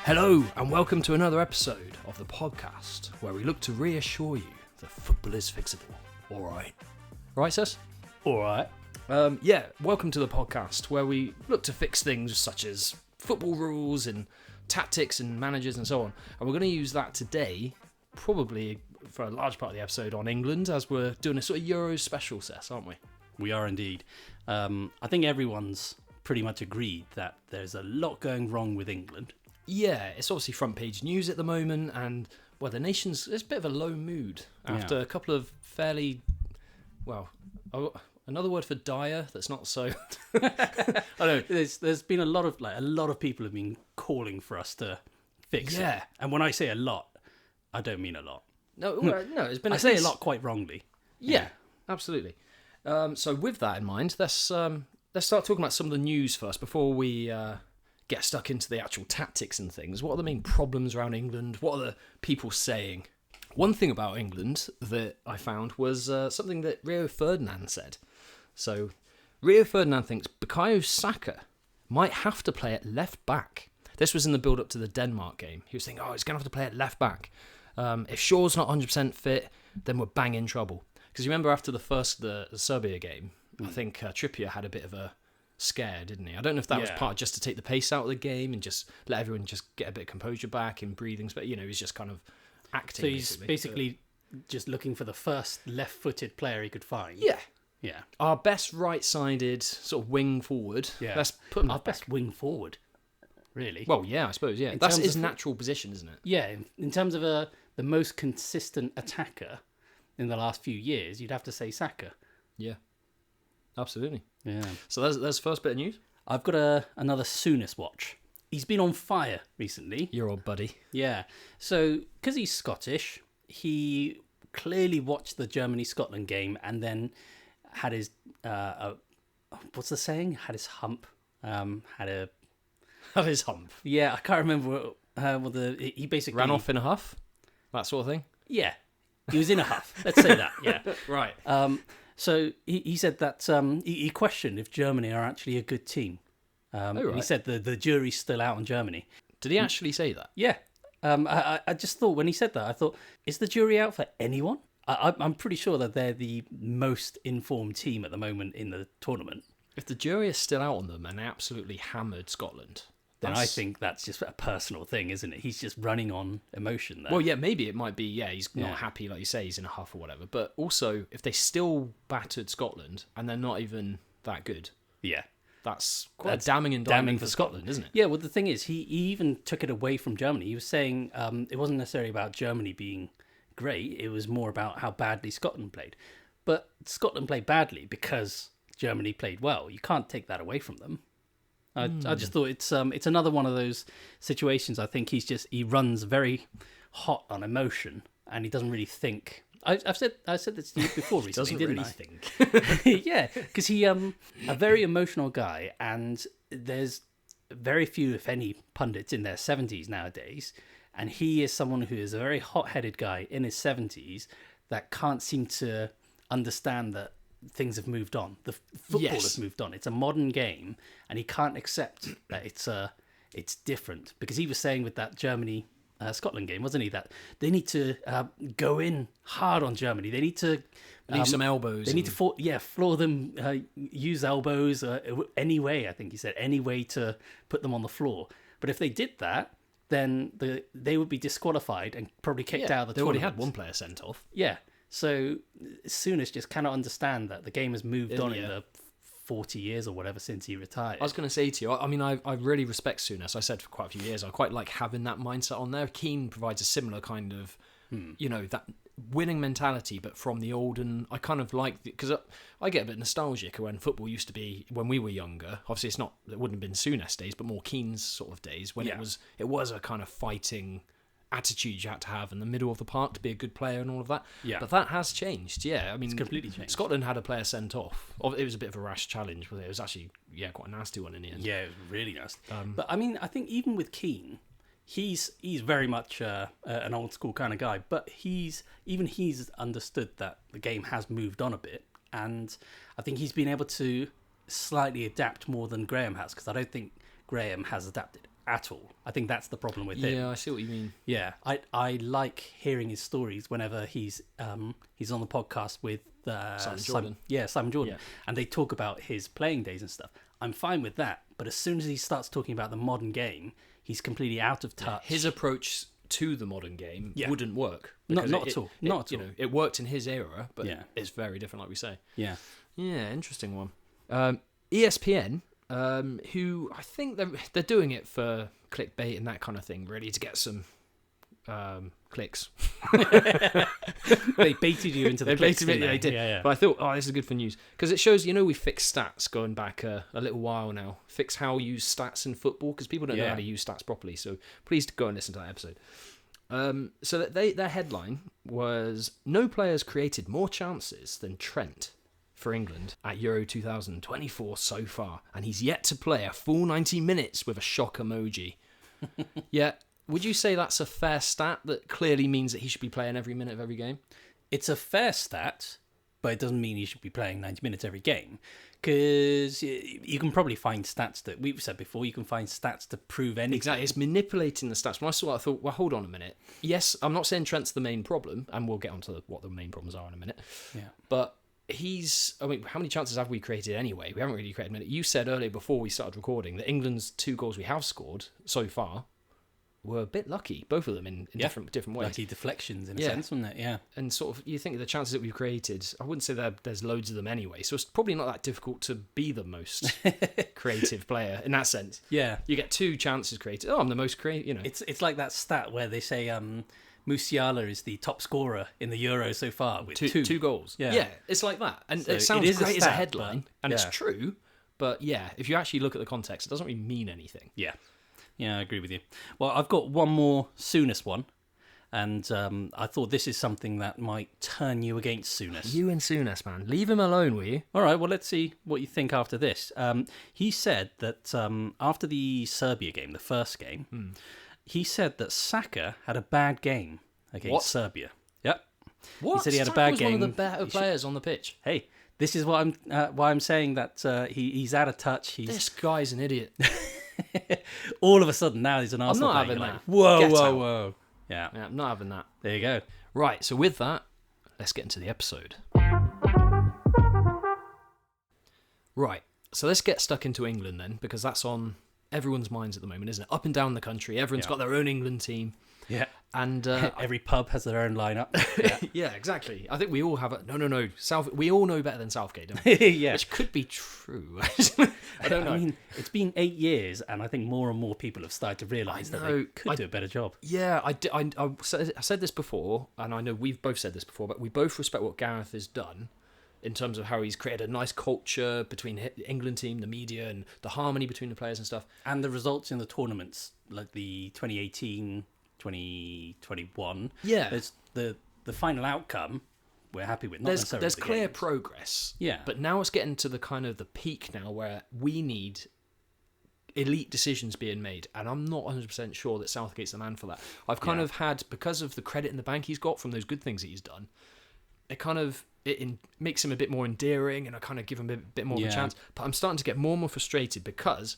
Hello and welcome to another episode of the podcast where we look to reassure you that football is fixable. Alright. Right, sis? Alright. Welcome to the podcast where we look to fix things such as football rules and tactics and managers and so on. And we're going to use that today, probably for a large part of the episode, on England, as we're doing a sort of Euros special, Sess, aren't we? We are indeed. I think everyone's pretty much agreed that there's a lot going wrong with England. Yeah, it's obviously front page news at the moment, and well, the nation's it's a bit of a low mood after a couple of fairly, another word for dire that's not so. I know there's been a lot of people have been calling for us to fix it. And when I say a lot, I don't mean a lot. No, it's been. I say a lot quite wrongly. Yeah, absolutely. So with that in mind, let's start talking about some of the news first before we get stuck into the actual tactics and things. What are the main problems around England? What are the people saying? One thing about England that I found was something that Rio Ferdinand said. So Rio Ferdinand thinks Bukayo Saka might have to play at left back. This was in the build-up to the Denmark game. He was thinking, he's going to have to play at left back. If Shaw's not 100% fit, then we're bang in trouble. Because you remember after the Serbia game, I think Trippier had a bit of a scare, didn't he? I don't know if that was part just to take the pace out of the game and just let everyone just get a bit of composure back and breathing. But he's just kind of acting. So he's basically just looking for the first left-footed player he could find. Yeah. Our best right-sided sort of wing forward. Yeah. Let's put him our best wing forward. Really? Well, yeah, I suppose. Yeah, that's his natural position, isn't it? Yeah. In terms of the most consistent attacker in the last few years, you'd have to say Saka. Yeah. Absolutely. Yeah. So that's the first bit of news. I've got another Souness watch. He's been on fire recently. Your old buddy. Yeah. So, because he's Scottish, he clearly watched the Germany-Scotland game and then had his, what's the saying? Had his hump. Had his hump. Yeah, I can't remember he basically... Ran off in a huff? That sort of thing? Yeah. He was in a huff. Let's say that, yeah. Right. So he said that he questioned if Germany are actually a good team. Right. He said the jury's still out on Germany. Did he actually say that? Yeah. I just thought, when he said that, I thought, is the jury out for anyone? I'm pretty sure that they're the most informed team at the moment in the tournament. If the jury is still out on them and absolutely hammered Scotland... then I think that's just a personal thing, isn't it? He's just running on emotion there. Well, yeah, maybe it might be, he's not happy, like you say, he's in a huff or whatever. But also, if they still battered Scotland and they're not even that good, that's quite a damning indictment for Scotland, isn't it? Yeah, well, the thing is, he even took it away from Germany. He was saying it wasn't necessarily about Germany being great, it was more about how badly Scotland played. But Scotland played badly because Germany played well. You can't take that away from them. I just thought it's another one of those situations. I think he runs very hot on emotion and he doesn't really think. I said this to you before recently, didn't I? Think. Yeah, because he a very emotional guy, and there's very few, if any, pundits in their 70s nowadays, and he is someone who is a very hot-headed guy in his 70s that can't seem to understand that things have moved on. The football has moved on. It's a modern game, and he can't accept that it's different. Because he was saying with that Germany Scotland game, wasn't he, that they need to go in hard on Germany. They need to leave some elbows. They need to floor them, use elbows any way. I think he said any way to put them on the floor. But if they did that, then they would be disqualified and probably kicked out of the tournament. They already had one player sent off. Yeah. So Souness just cannot understand that the game has moved on in the 40 years or whatever since he retired. I was going to say to you, I mean, I really respect Souness. I said for quite a few years, I quite like having that mindset on there. Keane provides a similar kind of, that winning mentality, but from the old. And I kind of like, because I get a bit nostalgic when football used to be, when we were younger. Obviously, it wouldn't have been Souness days, but more Keane's sort of days, when it was a kind of fighting attitude you had to have in the middle of the park to be a good player and all of that. Yeah. But that has changed. Yeah, I mean, it's completely changed. Scotland had a player sent off. It was a bit of a rash challenge, but it was actually quite a nasty one in the end. Yeah, it was really nasty. But I mean, I think even with Keane, he's very much an old school kind of guy. But he's understood that the game has moved on a bit, and I think he's been able to slightly adapt more than Graham has, because I don't think Graham has adapted at all. I think that's the problem with him. Yeah, I see what you mean. Yeah, I like hearing his stories whenever he's on the podcast with Simon Jordan. Simon Jordan, Yeah. and they talk about his playing days and stuff. I'm fine with that, but as soon as he starts talking about the modern game, he's completely out of touch. His approach to the modern game wouldn't work. Not because at all. Not at you all. know, it worked in his era, but Yeah. it's very different, like we say. Yeah. Yeah, interesting one. ESPN, who I think they're doing it for clickbait and that kind of thing, really, to get some clicks. They baited you into the They clicks, baited me, didn't they did. Yeah. But I thought, this is good for news. Because it shows, we fix stats going back a little while now. Fix how you use stats in football, because people don't know how to use stats properly. So please go and listen to that episode. So that their headline was, no players created more chances than Trent for England at Euro 2024 so far. And he's yet to play a full 90 minutes with a shock emoji. Yeah. Would you say that's a fair stat that clearly means that he should be playing every minute of every game? It's a fair stat, but it doesn't mean he should be playing 90 minutes every game. Because you can probably find stats that we've said before. You can find stats to prove anything. Exactly, it's manipulating the stats. When I saw it, I thought, well, hold on a minute. Yes, I'm not saying Trent's the main problem, and we'll get onto what the main problems are in a minute. Yeah. But how many chances have we created anyway? We haven't really created many. You said earlier before we started recording that England's 2 goals we have scored so far were a bit lucky, both of them in different ways. Lucky deflections in a sense, wasn't it? Yeah. And sort of, you think of the chances that we've created, I wouldn't say that there's loads of them anyway, so it's probably not that difficult to be the most creative player in that sense. Yeah. You get 2 chances created. I'm the most creative, It's like that stat where they say Musiala is the top scorer in the Euro so far with two goals. Yeah. It's like that. And So it sounds it is a great as a stat, headline, but- and it's yeah. true, but if you actually look at the context, it doesn't really mean anything. Yeah. Yeah, I agree with you. Well, I've got one more Souness one, and I thought this is something that might turn you against Souness. You and Souness, man. Leave him alone, will you? All right, well, let's see what you think after this. He said that after the Serbia game, the first game, he said that Saka had a bad game against Serbia. Yep. What? He said he had a Saka bad was game. one of the better players on the pitch. Hey, this is why I'm saying that he's out of touch. This guy's an idiot. All of a sudden now he's an Arsenal not fan. having You're that. Whoa, Get out. whoa. Yeah, I'm not having that. there you go. Right, so with that, let's get into the episode. Right, so let's get stuck into England then, because that's on everyone's minds at the moment, isn't it? Up and down the country, everyone's got their own England team. Yeah. And Every pub has their own lineup. Yeah. yeah, exactly. I think we all have a no. We all know better than Southgate, don't we? Yeah. Which could be true. I don't know. I mean, it's been 8 years, and I think more and more people have started to realise that they could do a better job. Yeah, I said this before, and I know we've both said this before, but we both respect what Gareth has done in terms of how he's created a nice culture between the England team, the media, and the harmony between the players and stuff. And the results in the tournaments, like the 2018, 2021. Yeah. There's the final outcome we're happy with. Not necessarily There's the clear games. progress. Yeah. But now it's getting to the kind of the peak now where we need elite decisions being made, and I'm not 100% sure that Southgate's the man for that. I've kind of had, because of the credit in the bank he's got from those good things that he's done, it makes him a bit more endearing, and I kind of give him a bit more of a chance. But I'm starting to get more and more frustrated because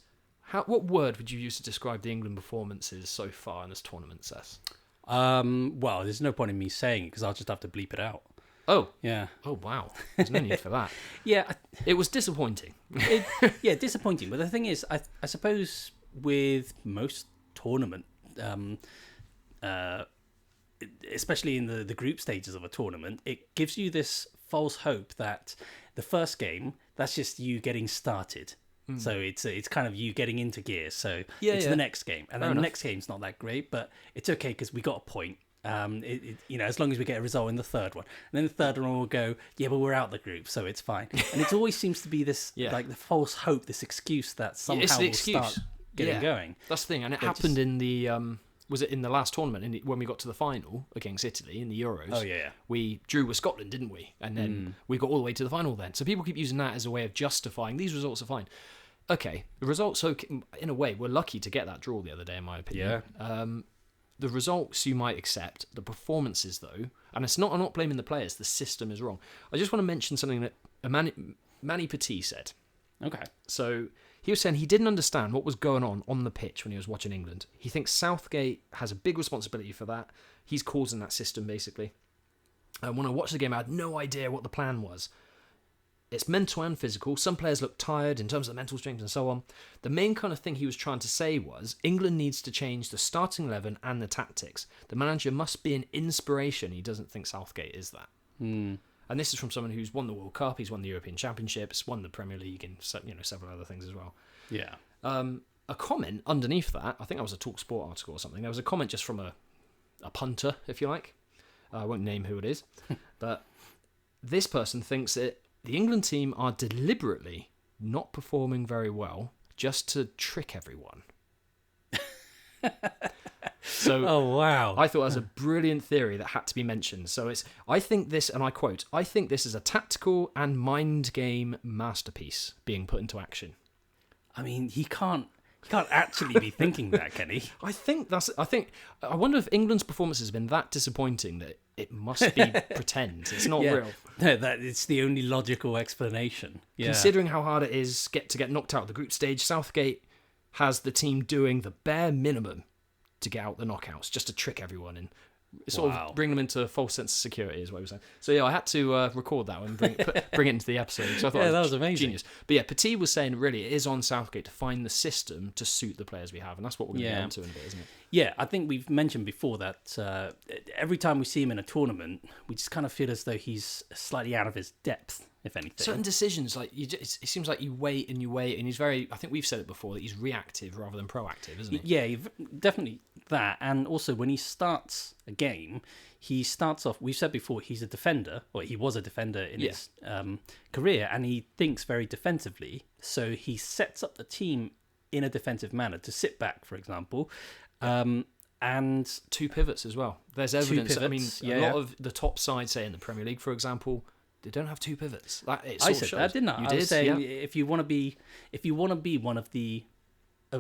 what word would you use to describe the England performances so far in this tournament, Seth? Well, there's no point in me saying it because I'll just have to bleep it out. Oh. Yeah. Oh, wow. There's no need for that. Yeah. It was disappointing. Yeah, disappointing. But the thing is, I suppose with most tournament, especially in the group stages of a tournament, it gives you this false hope that the first game, that's just you getting started. So it's kind of you getting into gear. So it's the next game, and then the next game's not that great, but it's okay because we got a point. As long as we get a result in the third one, and then the third one will go, yeah, but we're out the group, so it's fine. And it always seems to be this like the false hope, this excuse that somehow will start getting going. That's the thing, and it happened in the was it in the last tournament when we got to the final against Italy in the Euros? Oh yeah. We drew with Scotland, didn't we? And then we got all the way to the final. Then, so people keep using that as a way of justifying these results are fine. Okay, the results, in a way, we're lucky to get that draw the other day, in my opinion. Yeah. The results you might accept, the performances though, and I'm not blaming the players, the system is wrong. I just want to mention something that Manny Petit said. Okay. So he was saying he didn't understand what was going on the pitch when he was watching England. He thinks Southgate has a big responsibility for that. He's causing that system, basically. And when I watched the game, I had no idea what the plan was. It's mental and physical. Some players look tired in terms of the mental strength and so on. The main kind of thing he was trying to say was England needs to change the starting 11 and the tactics. The manager must be an inspiration. He doesn't think Southgate is that. And this is from someone who's won the World Cup, he's won the European Championships, won the Premier League, and several other things as well. Yeah. A comment underneath that, I think that was a Talk Sport article or something. There was a comment just from a punter, if you like. I won't name who it is, but this person thinks that the England team are deliberately not performing very well just to trick everyone. So, oh wow! I thought that was a brilliant theory that had to be mentioned. So I think this, and I quote, I think this is a tactical and mind game masterpiece being put into action. I mean, he can't actually be thinking that, can he? I wonder if England's performance has been that disappointing that it must be pretend. It's not real. No, it's the only logical explanation. Yeah. Considering how hard it is to get knocked out of the group stage, Southgate has the team doing the bare minimum to get out the knockouts, just to trick everyone and sort of bring them into a false sense of security, is what he was saying. So yeah, I had to record that one and bring it into the episode. So I thought that was amazing. Genius. But yeah, Petit was saying really it is on Southgate to find the system to suit the players we have, and that's what we're going to get into in a bit, isn't it? Yeah, I think we've mentioned before that every time we see him in a tournament, we just kind of feel as though he's slightly out of his depth, if anything. Certain decisions, like it seems like you wait, and he's very. I think we've said it before that he's reactive rather than proactive, isn't he? Yeah, definitely that. And also when he starts a game, he starts off. We've said before he's a defender, or he was a defender in his career, and he thinks very defensively. So he sets up the team in a defensive manner to sit back, for example. And two pivots as well. There's evidence. I mean, a lot of the top sides, say in the Premier League, for example, they don't have two pivots. I said that, didn't I? I was saying if you want to be one of the,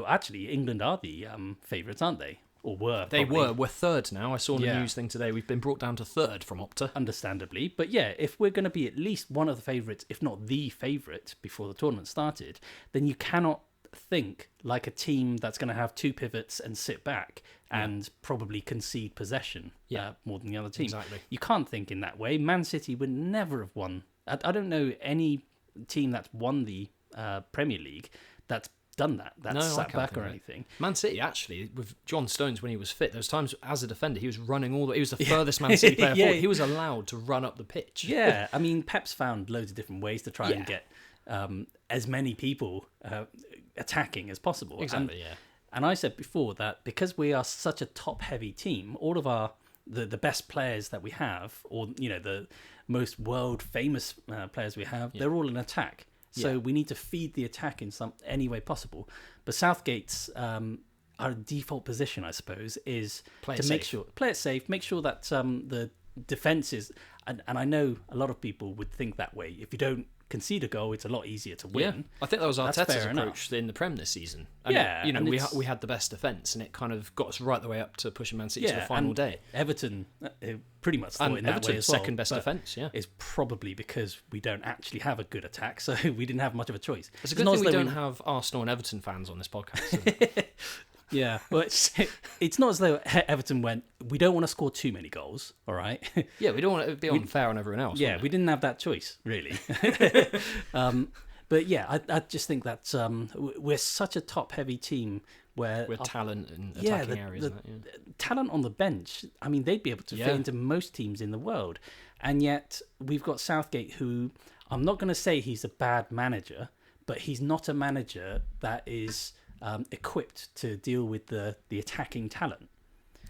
actually, England are the favourites, aren't they? Or were they probably. We're third now. I saw the news thing today. We've been brought down to third from Opta, understandably. But yeah, if we're going to be at least one of the favourites, if not the favourite, before the tournament started, then you cannot think like a team that's going to have two pivots and sit back and probably concede possession more than the other team. Exactly. You can't think in that way. Man City would never have won. I don't know any team that's won the Premier League that's done that. That's sat back or anything. Man City, actually, with John Stones when he was fit, there was times as a defender he was running he was the furthest Man City player forward. He was allowed to run up the pitch. Yeah, I mean, Pep's found loads of different ways to try and get as many people attacking as possible. Exactly, And I said before that because we are such a top-heavy team, all of our the best players that we have, or the most world-famous players we have, they're all in attack. So we need to feed the attack in any way possible. But Southgate's our default position, I suppose, is play it safe, make sure that the defense is, and I know a lot of people would think that way. If you don't concede a goal, it's a lot easier to win. Yeah. I think that was Arteta's approach in the Prem this season. And we had the best defence, and it kind of got us right the way up to pushing Man City to the final day. Everton pretty much thought in that way as well. Second best defence, it's probably because we don't actually have a good attack, so we didn't have much of a choice. It's a good thing we don't have Arsenal and Everton fans on this podcast. Yeah, but it's not as though Everton went, we don't want to score too many goals, all right? Yeah, we don't want to be unfair on everyone else. Yeah, we didn't have that choice, really. But yeah, I just think that we're such a top-heavy team where... With talent and attacking areas. Talent on the bench, I mean, they'd be able to fit into most teams in the world. And yet, we've got Southgate, who, I'm not going to say he's a bad manager, but he's not a manager that is... equipped to deal with the attacking talent.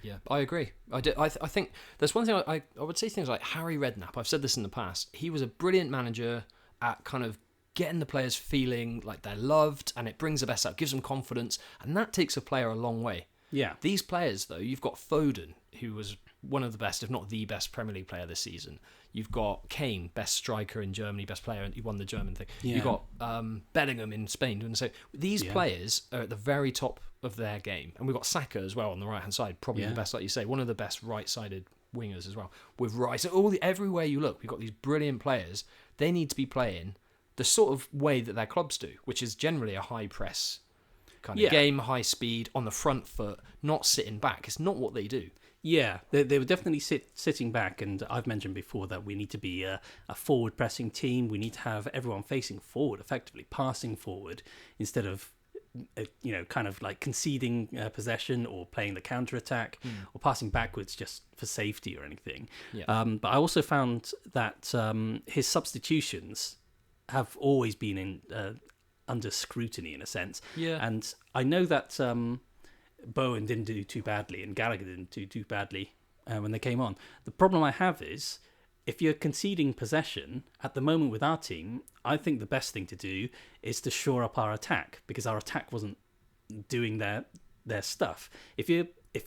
Yeah, I agree. I think there's one thing I would say things like Harry Redknapp. I've said this in the past. He was a brilliant manager at kind of getting the players feeling like they're loved, and it brings the best out, gives them confidence, and that takes a player a long way. Yeah. These players, though, you've got Foden, who was one of the best, if not the best, Premier League player this season. You've got Kane, best striker in Germany, best player, and he won the German thing. Yeah. You've got Bellingham in Spain doing the same. These players are at the very top of their game. And we've got Saka as well on the right-hand side, probably the best, like you say, one of the best right-sided wingers as well. With Rice, everywhere you look, we've got these brilliant players. They need to be playing the sort of way that their clubs do, which is generally a high press kind of game, high speed, on the front foot, not sitting back. It's not what they do. Yeah, they were definitely sitting back, and I've mentioned before that we need to be a forward-pressing team. We need to have everyone facing forward, effectively passing forward, instead of kind of like conceding possession or playing the counter-attack or passing backwards just for safety or anything. Yeah. But I also found that his substitutions have always been under scrutiny in a sense. Yeah. And I know that Bowen didn't do too badly and Gallagher didn't do too badly when they came on. The problem I have is, if you're conceding possession at the moment with our team, I think the best thing to do is to shore up our attack, because our attack wasn't doing their stuff. If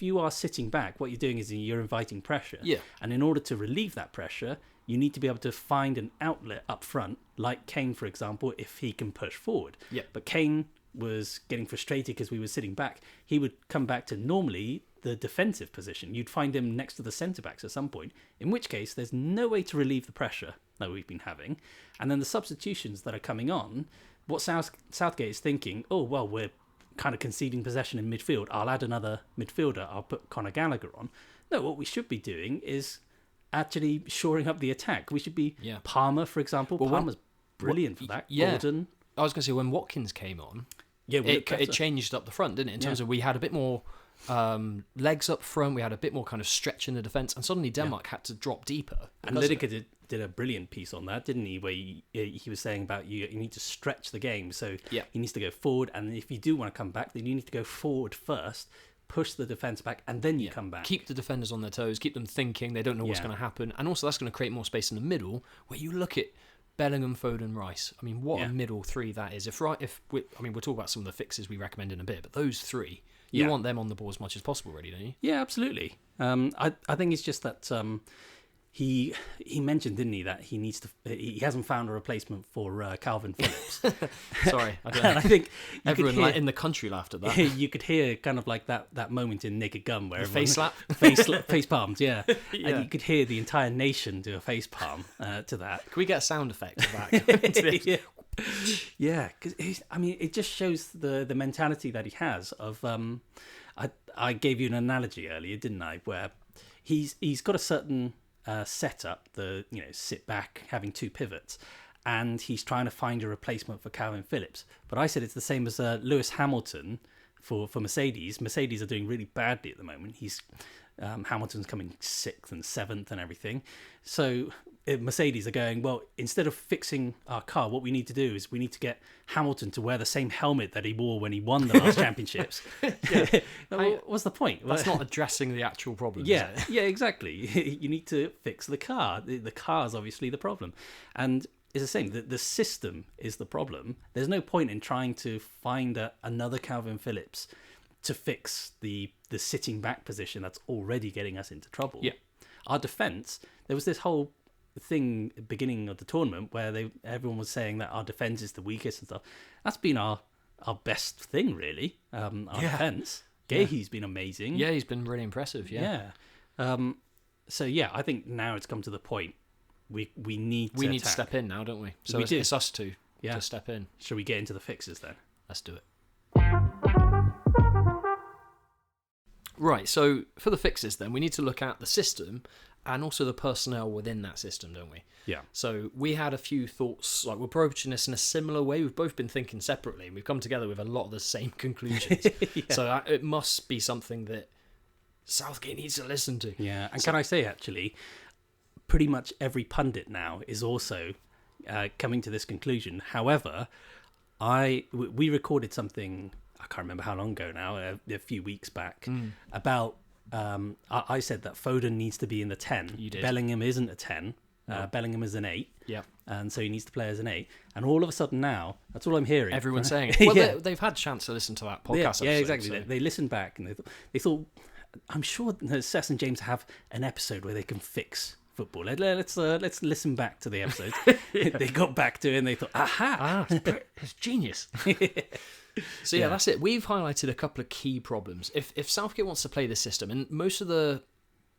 you are sitting back, what you're doing is you're inviting pressure. Yeah. And in order to relieve that pressure, you need to be able to find an outlet up front, like Kane, for example, if he can push forward. Yeah. But Kane was getting frustrated because we were sitting back. He would come back to normally the defensive position. You'd find him next to the centre-backs at some point, in which case there's no way to relieve the pressure that we've been having. And then the substitutions that are coming on, what Southgate is thinking, oh, well, we're kind of conceding possession in midfield. I'll add another midfielder. I'll put Conor Gallagher on. No, what we should be doing is actually shoring up the attack. We should be Palmer, for example. Well, Palmer's brilliant for that. Yeah. Gordon. I was going to say, when Watkins came on, it changed up the front, didn't it? In terms of, we had a bit more legs up front, we had a bit more kind of stretch in the defence, and suddenly Denmark had to drop deeper. And Lineker did a brilliant piece on that, didn't he? Where he was saying about you need to stretch the game, so he needs to go forward, and if you do want to come back, then you need to go forward first, push the defence back, and then you come back. Keep the defenders on their toes, keep them thinking, they don't know what's going to happen, and also that's going to create more space in the middle, where you look at Bellingham, Foden, Rice. I mean, what a middle three that is. We'll talk about some of the fixes we recommend in a bit, but those three, you want them on the ball as much as possible, really, don't you? Yeah, absolutely. I think it's just that he mentioned, didn't he, that he hasn't found a replacement for Calvin Phillips. Sorry, I don't know. And I think everyone in the country laughed at that. You could hear kind of like that moment in Naked Gun where face slap, face palms, and you could hear the entire nation do a face palm to that. Can we get a sound effect of that? Because it just shows the mentality that he has. Of I gave you an analogy earlier, didn't I? Where he's got a certain setup, sit back, having two pivots, and he's trying to find a replacement for Calvin Phillips. But I said it's the same as Lewis Hamilton for Mercedes. Mercedes are doing really badly at the moment. Hamilton's coming 6th and 7th and everything. So Mercedes are going, well, instead of fixing our car, what we need to do is we need to get Hamilton to wear the same helmet that he wore when he won the last championships. What's the point? That's not addressing the actual problem. Yeah, exactly. You need to fix the car. The car is obviously the problem. And it's the same. The system is the problem. There's no point in trying to find another Calvin Phillips to fix the sitting back position that's already getting us into trouble. Yeah. Our defence, there was this whole thing at the beginning of the tournament where everyone was saying that our defence is the weakest and stuff. That's been our best thing, really. Our defence. Gahey's been amazing. Yeah, he's been really impressive. Yeah. I think now it's come to the point we need to to step in now, don't we? So we it's us two to step in. Shall we get into the fixes then? Let's do it. Right, so for the fixes then, we need to look at the system and also the personnel within that system, don't we? Yeah. So we had a few thoughts, like we're approaching this in a similar way. We've both been thinking separately, and we've come together with a lot of the same conclusions. So it must be something that Southgate needs to listen to. Yeah, and can I say, actually, pretty much every pundit now is also coming to this conclusion. However, we recorded something, I can't remember how long ago now, a few weeks back, about I said that Foden needs to be in the 10. You did. Bellingham isn't a 10. No. Bellingham is an 8. Yeah. And so he needs to play as an 8. And all of a sudden now, that's all I'm hearing. Everyone's saying it. Well, they've had a chance to listen to that podcast episode. Yeah, exactly. So. They listened back and they thought, I'm sure Sess and James have an episode where they can fix football. Let's listen back to the episode. They got back to it and they thought, aha! It's genius. So that's it. We've highlighted a couple of key problems. If Southgate wants to play this system, and most of the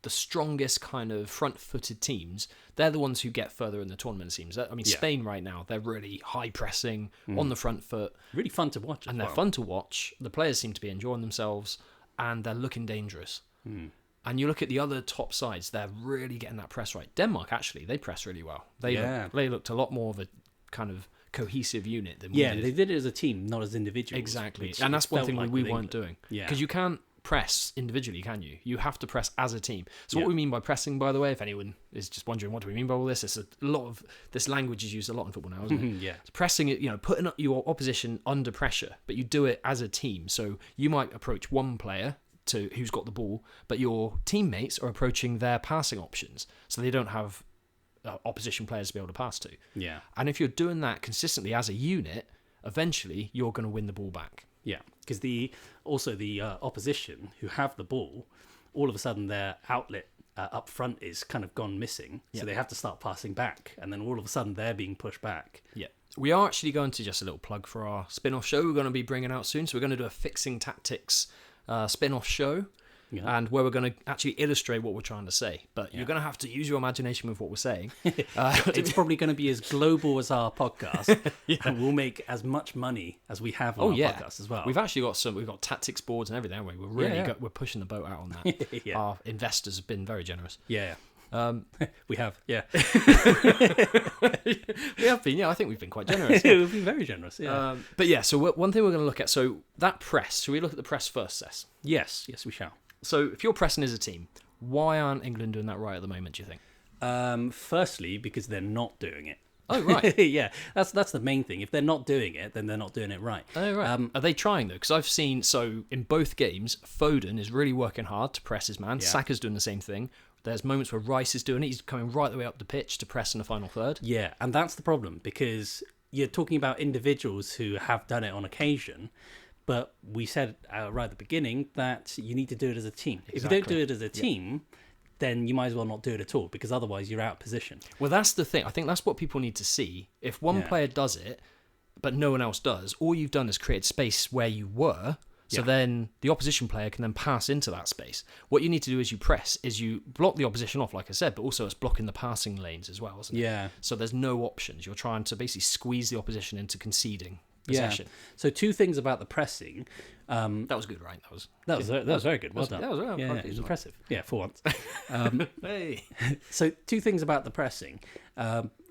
the strongest kind of front-footed teams, they're the ones who get further in the tournament, it seems. I mean, Spain right now, they're really high-pressing, on the front foot. Really fun to watch. And they're fun to watch. The players seem to be enjoying themselves, and they're looking dangerous. And you look at the other top sides, they're really getting that press right. Denmark, actually, they press really well. They looked a lot more of a kind of cohesive unit than we did. They did it as a team, not as individuals. Exactly. And that's one thing we weren't doing. Because you can't press individually, can you? You have to press as a team. So what we mean by pressing, by the way, if anyone is just wondering what do we mean by all this, it's a lot of this language is used a lot in football now, isn't it? So pressing it, putting your opposition under pressure, but you do it as a team. So you might approach one player who's got the ball, but your teammates are approaching their passing options, so they don't have opposition players to be able to pass to. And if you're doing that consistently as a unit, eventually you're going to win the ball back. Because the opposition who have the ball, all of a sudden their outlet up front is kind of gone missing, so they have to start passing back, and then all of a sudden they're being pushed back. We are actually going to, just a little plug for our spin-off show we're going to be bringing out soon, so we're going to do a Fixing Tactics spin-off show, and where we're going to actually illustrate what we're trying to say, but you're going to have to use your imagination with what we're saying. It's probably going to be as global as our podcast, and we'll make as much money as we have on our podcast as well. We've actually got tactics boards and everything, haven't we? We're really we're pushing the boat out on that. Our investors have been very generous. We have, we have been. I think we've been quite generous. We've been very generous. But so one thing we're going to look at. So that press. Should we look at the press first, Sess? Yes, we shall. So if you're pressing as a team, why aren't England doing that right at the moment, do you think? Firstly, because they're not doing it. Oh, right. That's the main thing. If they're not doing it, then they're not doing it right. Oh, right. Are they trying, though? Because I've seen, in both games, Foden is really working hard to press his man. Saka's doing the same thing. There's moments where Rice is doing it. He's coming right the way up the pitch to press in the final third. Yeah, and that's the problem, because you're talking about individuals who have done it on occasion, but we said right at the beginning that you need to do it as a team. Exactly. If you don't do it as a team, then you might as well not do it at all, because otherwise you're out of position. Well, that's the thing. I think that's what people need to see. If one player does it, but no one else does, all you've done is create space where you were, so then the opposition player can then pass into that space. What you need to do is you block the opposition off, like I said, but also it's blocking the passing lanes as well, isn't it? So there's no options. You're trying to basically squeeze the opposition into conceding possession. So two things about the pressing. That was good, right? That was very good. Well done. That was it was impressive. Yeah, for once. Hey. So two things about the pressing.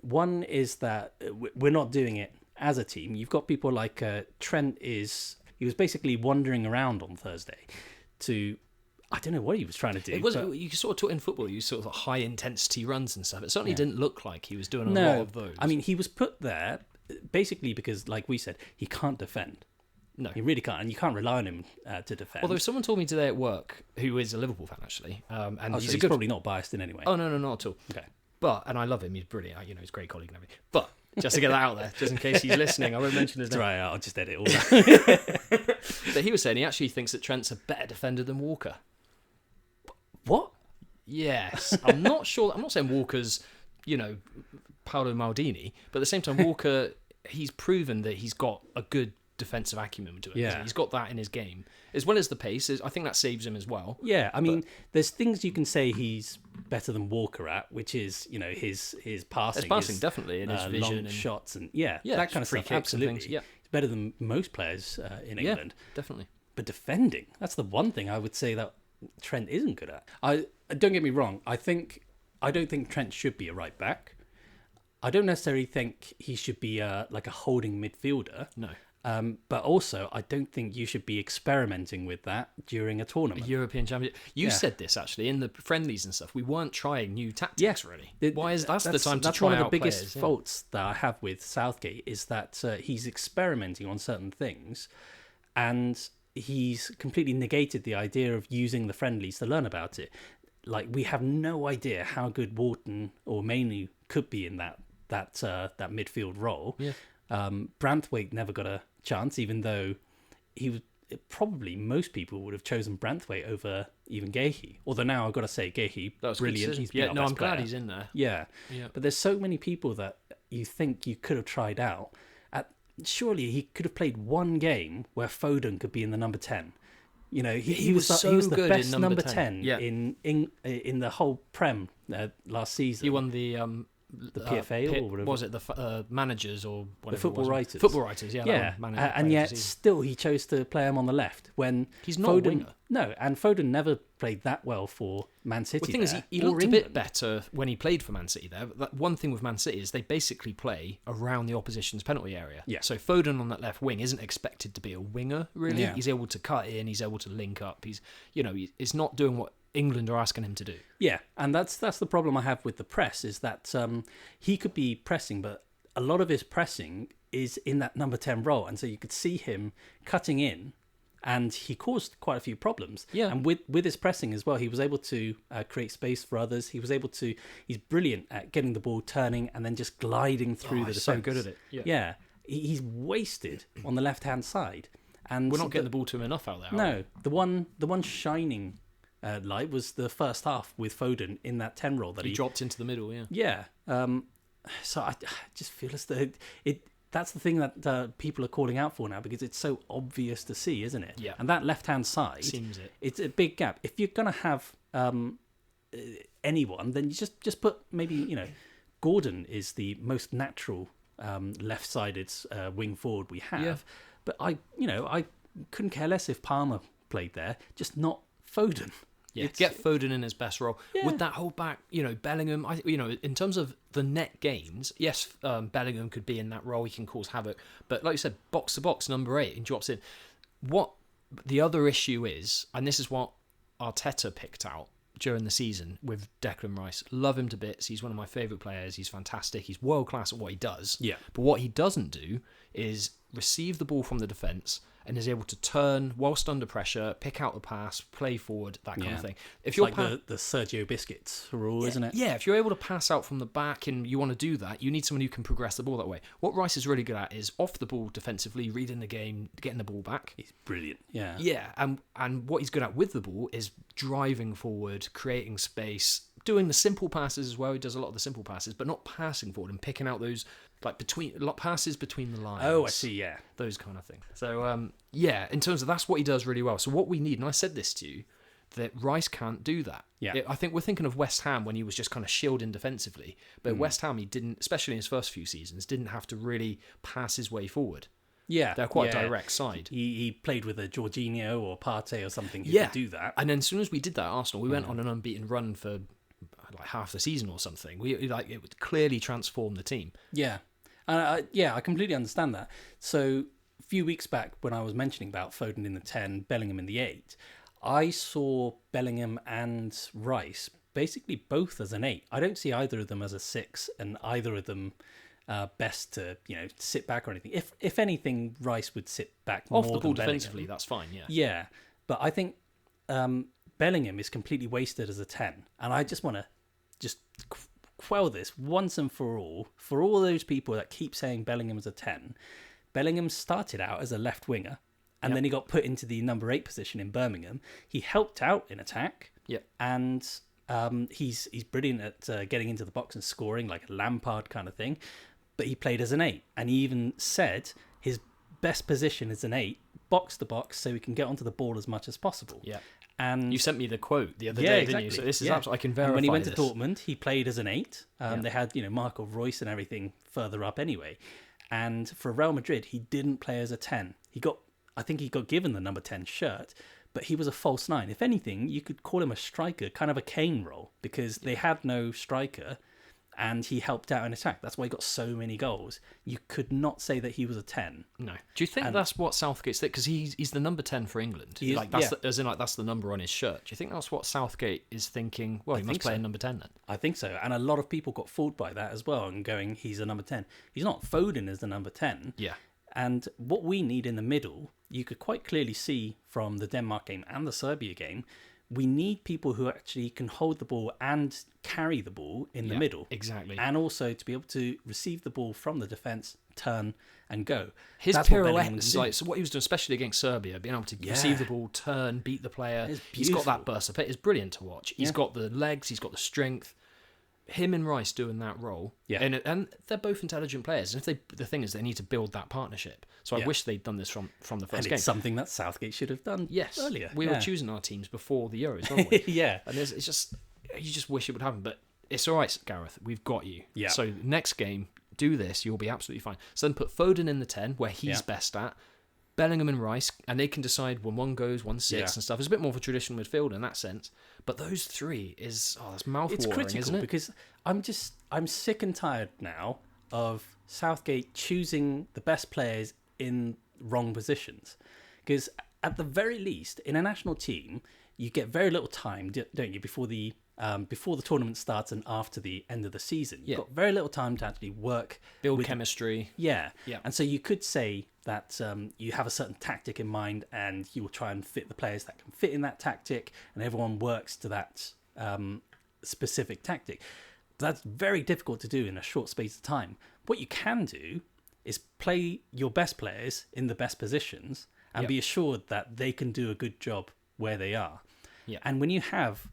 One is that we're not doing it as a team. You've got people like Trent he was basically wandering around on Thursday I don't know what he was trying to do. You sort of talk in football, you sort of high intensity runs and stuff. It certainly didn't look like he was doing a lot of those. I mean, he was put there basically because, like we said, he can't defend. No, he really can't, and you can't rely on him to defend. Although someone told me today at work, who is a Liverpool fan actually, and he's probably not biased in any way. Oh no, not at all. Okay, and I love him. He's brilliant. He's a great colleague and everything. But just to get that out there, just in case he's listening, I won't mention his name. Right, I'll just edit all that. But he was saying he actually thinks that Trent's a better defender than Walker. What? Yes, I'm not sure. I'm not saying Walker's, Paolo Maldini, but at the same time, Walker, he's proven that he's got a good defensive acumen to it. Yeah. He's got that in his game, as well as the pace. I think that saves him as well. Yeah, I mean, there's things you can say he's better than Walker at, which is, his passing. His passing, definitely, and his vision. Long shots and that kind of stuff. Absolutely. Yeah. He's better than most players in England. Yeah, definitely. But defending, that's the one thing I would say that Trent isn't good at. Don't get me wrong. I don't think Trent should be a right back. I don't necessarily think he should be like a holding midfielder. No. But also, I don't think you should be experimenting with that during a tournament. European Championship. You said this actually in the friendlies and stuff. We weren't trying new tactics really. Why is that's the time to try out one of the biggest players, faults that I have with Southgate is that he's experimenting on certain things, and he's completely negated the idea of using the friendlies to learn about it. Like, we have no idea how good Wharton or Mainoo could be in that midfield role. Yeah. Branthwaite never got a chance, even though he was probably most people would have chosen Branthwaite over even Gahey. Although now I've got to say Gahey, brilliant. He's been I'm glad he's in there. Yeah, but there's so many people that you think you could have tried out. Surely he could have played one game where Foden could be in the number 10. You know, He was so he was the good best in number 10 Yeah. in the whole Prem last season. He won the PFA or whatever. Was it the managers or whatever? The football writers. Football writers, yeah. Yeah, and yet still he chose to play him on the left when he's not Foden, a winger. No, and Foden never played that well for Man City. Well, the thing is, he looked a bit better when he played for Man City there. But one thing with Man City is they basically play around the opposition's penalty area. Yeah. So Foden on that left wing isn't expected to be a winger, really. Yeah. He's able to cut in, he's able to link up. He's not doing what England are asking him to do. Yeah, and that's the problem I have with the press is that he could be pressing, but a lot of his pressing is in that number 10 role, and so you could see him cutting in, and he caused quite a few problems. Yeah, and with his pressing as well, he was able to create space for others. He's brilliant at getting the ball turning and then just gliding through the defense. So good at it. Yeah, he's wasted on the left hand side, and we're not getting the ball to him enough out there. No, the one shining light was the first half with Foden in that 10 role that he dropped into the middle. Yeah. So I just feel as though that's the thing that people are calling out for now, because it's so obvious to see, isn't it? Yeah. And that left hand side, it's a big gap. If you're gonna have anyone, then you just put maybe Gordon is the most natural left-sided wing forward we have. Yeah. But I couldn't care less if Palmer played there, just not Foden. Yeah, get Foden in his best role. Yeah. With that whole back, Bellingham, in terms of the net gains, yes, Bellingham could be in that role, he can cause havoc. But like you said, box to box, number 8, and drops in. What the other issue is, and this is what Arteta picked out during the season with Declan Rice. Love him to bits. He's one of my favourite players. He's fantastic. He's world class at what he does. Yeah. But what he doesn't do is receive the ball from the defence and is able to turn whilst under pressure, pick out the pass, play forward, that kind of thing. If you're like the Sergio Biscuits rule, isn't it? Yeah, if you're able to pass out from the back and you want to do that, you need someone who can progress the ball that way. What Rice is really good at is off the ball defensively, reading the game, getting the ball back. He's brilliant. Yeah. Yeah, and what he's good at with the ball is driving forward, creating space, doing the simple passes as well. He does a lot of the simple passes, but not passing forward and picking out those passes between the lines. Oh, I see, yeah. Those kind of things. So, in terms of that's what he does really well. So what we need, and I said this to you, that Rice can't do that. Yeah. I think we're thinking of West Ham when he was just kind of shielding defensively. But West Ham, he didn't, especially in his first few seasons, didn't have to really pass his way forward. Yeah. They're quite a direct side. He played with a Jorginho or Partey or something who could do that. And then as soon as we did that at Arsenal, we went on an unbeaten run for like half the season or something. It would clearly transform the team. Yeah. I completely understand that. So a few weeks back when I was mentioning about Foden in the 10, Bellingham in the 8, I saw Bellingham and Rice basically both as an 8. I don't see either of them as a 6, and either of them best to sit back or anything. If anything, Rice would sit back off more the ball than defensively. That's fine. Yeah. Yeah, but I think Bellingham is completely wasted as a 10, and I just want to quell this once and for all those people that keep saying Bellingham is a 10. Bellingham started out as a left winger, and then he got put into the number 8 position in Birmingham. He helped out in attack, and he's brilliant at getting into the box and scoring, like a Lampard kind of thing. But he played as an 8, and he even said his best position is an 8, box to box, so he can get onto the ball as much as possible. Yeah. And you sent me the quote the other day, didn't you? So this is absolutely, I can verify. And when he went this. to Dortmund, he played as an 8. They had Marco Reus and everything further up anyway. And for Real Madrid, he didn't play as a 10. I think he got given the number 10 shirt, but he was a false 9. If anything, you could call him a striker, kind of a Kane role, because they had no striker, and he helped out in attack. That's why he got so many goals. You could not say that he was a 10. No. Do you think that's what Southgate's thinking? Because he's the number 10 for England. That's the number on his shirt. Do you think that's what Southgate is thinking? Well, he must play a number 10 then. I think so. And a lot of people got fooled by that as well and going, he's a number 10. He's not. Foden is the number 10. Yeah. And what we need in the middle, you could quite clearly see from the Denmark game and the Serbia game, we need people who actually can hold the ball and carry the ball in the middle. Exactly. And also to be able to receive the ball from the defence, turn and go. His pirouettes, so what he was doing, especially against Serbia, being able to receive the ball, turn, beat the player. He's got that burst of it. It's brilliant to watch. He's got the legs, he's got the strength. him and Rice doing that role, and they're both intelligent players. And the thing is, they need to build that partnership. So I wish they'd done this from the first game. It's something that Southgate should have done earlier. We were choosing our teams before the Euros, weren't we? And it's just, you just wish it would happen. But it's all right, Gareth. We've got you. Yeah. So next game, do this. You'll be absolutely fine. So then put Foden in the 10, where he's best at. Bellingham and Rice, and they can decide when one goes, one sits and stuff. It's a bit more of a traditional midfield in that sense. But those three that's mouth-watering, it's critical, isn't it? Because I'm sick and tired now of Southgate choosing the best players in wrong positions. Because at the very least, in a national team, you get very little time, don't you, before the tournament starts and after the end of the season. You've got very little time to actually build chemistry. Yeah. And so you could say that you have a certain tactic in mind and you will try and fit the players that can fit in that tactic, and everyone works to that specific tactic. But that's very difficult to do in a short space of time. What you can do is play your best players in the best positions and be assured that they can do a good job where they are. And when you have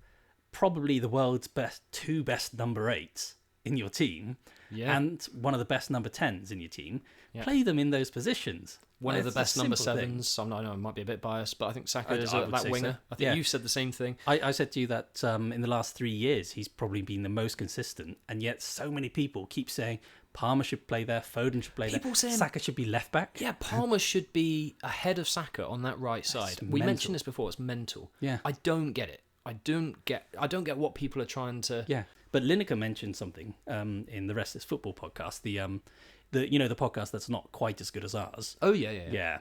probably the world's two best number 8s in your team and one of the best number 10s in your team, play them in those positions. One of the best number 7s. I know I might be a bit biased, but I think Saka is that winger. So. I think you said the same thing. I said to you that in the last 3 years, he's probably been the most consistent, and yet so many people keep saying Palmer should play there, Foden should play there, Saka should be left back. Yeah, Palmer should be ahead of Saka on that right side. We mentioned this before. It's mental. Yeah, I don't get it. I don't get what people are trying to. Yeah, but Lineker mentioned something in the Rest Is Football podcast. The podcast that's not quite as good as ours. Oh yeah.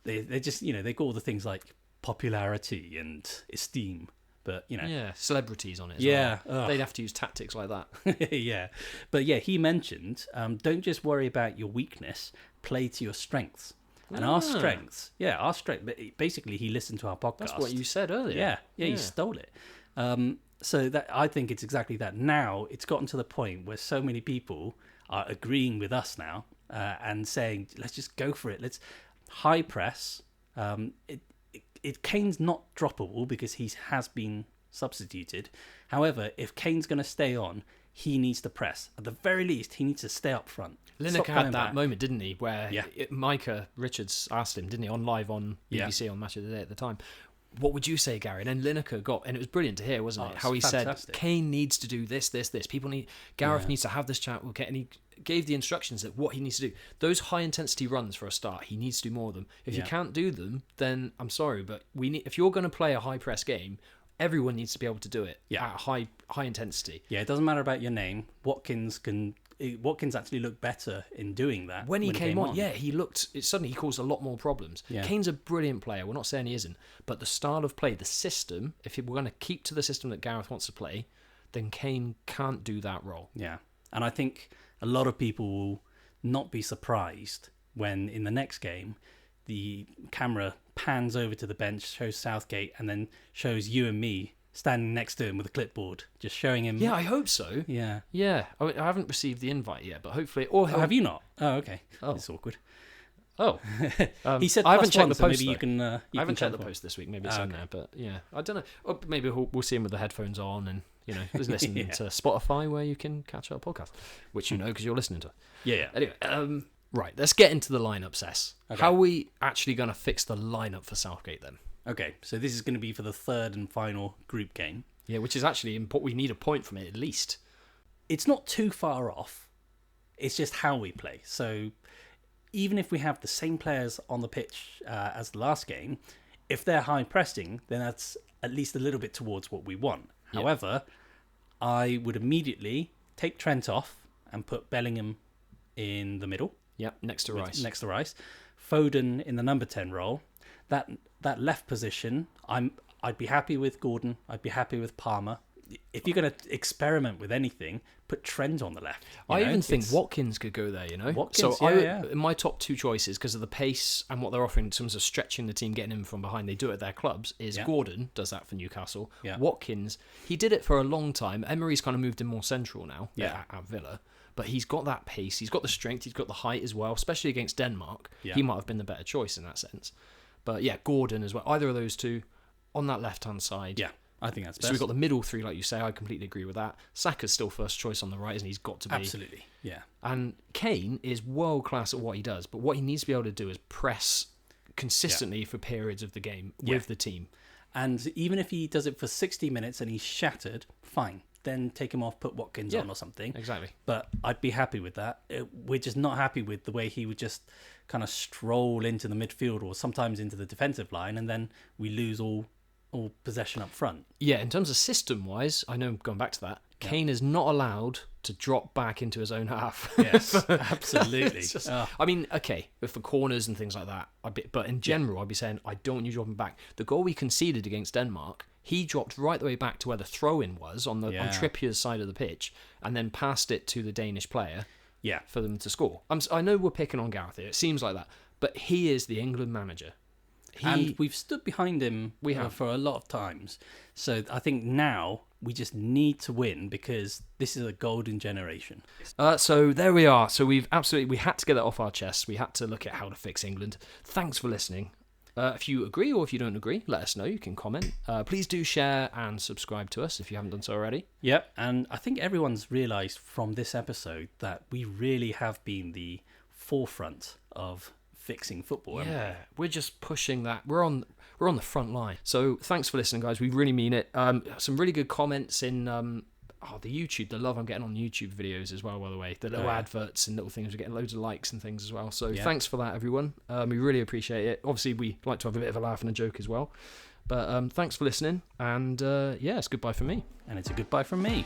They just they got all the things like popularity and esteem, but celebrities on it. They'd have to use tactics like that. But he mentioned don't just worry about your weakness, play to your strengths. And our strength. But basically, he listened to our podcast. That's what you said earlier. Yeah, he stole it. So that I think it's exactly that. Now it's gotten to the point where so many people are agreeing with us now and saying, let's just go for it. Let's high press. Kane's not droppable because he has been substituted. However, if Kane's going to stay on, he needs to press. At the very least, he needs to stay up front. Lineker had that moment, didn't he, where Micah Richards asked him, didn't he, on live on BBC on Match of the Day at the time, what would you say, Gary? And then Lineker and it was brilliant to hear, wasn't it? How he said, Kane needs to do this. Gareth needs to have this chat with Kane. And he gave the instructions that what he needs to do. Those high-intensity runs for a start, he needs to do more of them. If you can't do them, then I'm sorry, but if you're going to play a high-press game, everyone needs to be able to do it at high intensity. Yeah, it doesn't matter about your name. Watkins actually looked better in doing that. When he came on, he looked. Suddenly he caused a lot more problems. Yeah. Kane's a brilliant player. We're not saying he isn't, but the style of play, the system. If we're going to keep to the system that Gareth wants to play, then Kane can't do that role. Yeah, and I think a lot of people will not be surprised when in the next game the camera pans over to the bench, shows Southgate, and then shows you and me standing next to him with a clipboard, just showing him. Yeah, I hope so. Yeah. I haven't received the invite yet, but hopefully. Have you not? Oh, okay. Oh, it's awkward. Oh, he said I haven't checked the post. Maybe you can. I haven't checked the post this week. Maybe it's in there, but I don't know. Or maybe we'll see him with the headphones on and listening to Spotify where you can catch our podcast, which because you're listening to it. Yeah. Anyway, right, let's get into the lineup, Sess. Okay. How are we actually going to fix the lineup for Southgate then? Okay, so this is going to be for the third and final group game. Yeah, which is actually important. We need a point from it at least. It's not too far off. It's just how we play. So even if we have the same players on the pitch as the last game, if they're high pressing, then that's at least a little bit towards what we want. Yep. However, I would immediately take Trent off and put Bellingham in the middle. Yep, next to Rice. Foden in the number 10 role. That left position, I'd be happy with Gordon. I'd be happy with Palmer. If you're going to experiment with anything, put Trent on the left. I even think Watkins could go there, Watkins, my top two choices, because of the pace and what they're offering in terms of stretching the team, getting him from behind, they do it at their clubs, is Gordon does that for Newcastle. Yeah. Watkins, he did it for a long time. Emery's kind of moved him more central now at Villa. But he's got that pace, he's got the strength, he's got the height as well, especially against Denmark. Yeah. He might have been the better choice in that sense. But Gordon as well. Either of those two on that left-hand side. Yeah, I think that's best. So we've got the middle three, like you say. I completely agree with that. Saka's still first choice on the right, and he's got to be. Absolutely, yeah. And Kane is world class at what he does, but what he needs to be able to do is press consistently for periods of the game with the team. And even if he does it for 60 minutes and he's shattered, fine. Then take him off, put Watkins on or something. Exactly. But I'd be happy with that. We're just not happy with the way he would just kind of stroll into the midfield or sometimes into the defensive line, and then we lose all possession up front. Yeah, in terms of system-wise, I know going back to that, Kane is not allowed to drop back into his own half. Yes, absolutely. I mean, okay, but for corners and things like that, but in general, I'd be saying, I don't want you dropping back. The goal we conceded against Denmark, he dropped right the way back to where the throw-in was on Trippier's side of the pitch, and then passed it to the Danish player for them to score. I know we're picking on Gareth here, it seems like that, but he is the England manager. And we've stood behind him for a lot of times. So I think now we just need to win because this is a golden generation. So there we are. So we had to get that off our chests. We had to look at how to fix England. Thanks for listening. If you agree or if you don't agree, let us know. You can comment. Please do share and subscribe to us if you haven't done so already. Yep, and I think everyone's realised from this episode that we really have been the forefront of fixing football. Yeah, we're just pushing that. We're on the front line. So thanks for listening, guys. We really mean it. Some really good comments in the YouTube. The love I'm getting on YouTube videos as well, by the way. The little adverts and little things. We're getting loads of likes and things as well. So thanks for that, everyone. We really appreciate it. Obviously, we like to have a bit of a laugh and a joke as well. But thanks for listening. And it's goodbye from me. And it's a goodbye from me.